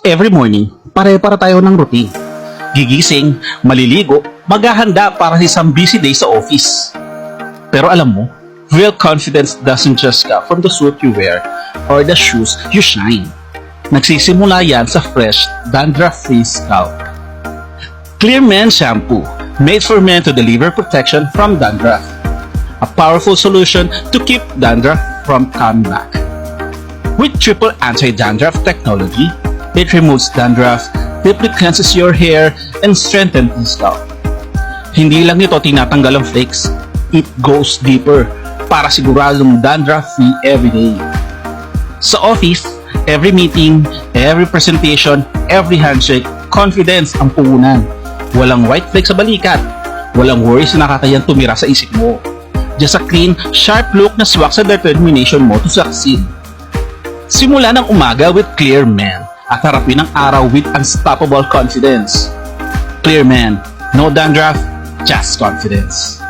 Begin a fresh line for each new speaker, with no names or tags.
Every morning, pare-para tayo ng routine. Gigising, maliligo, maghahanda para sa isang busy day sa office. Pero alam mo, real confidence doesn't just come from the suit you wear or the shoes you shine. Nagsisimula yan sa fresh, dandruff-free scalp. Clear Men Shampoo, made for men to deliver protection from dandruff. A powerful solution to keep dandruff from coming back. With triple anti-dandruff technology, it removes dandruff, deeply cleanses your hair, and strengthens the scalp. Hindi lang ito tinatanggal ang flakes, it goes deeper para siguradong dandruff-free everyday. Sa office, every meeting, every presentation, every handshake, confidence ang puhunan. Walang white flakes sa balikat. Walang worries na nakakayang tumira sa isip mo. Just a clean, sharp look na swak sa determination mo to succeed. Simula ng umaga with Clear Men at harapin ang araw with unstoppable confidence. Clear Men, no dandruff, just confidence.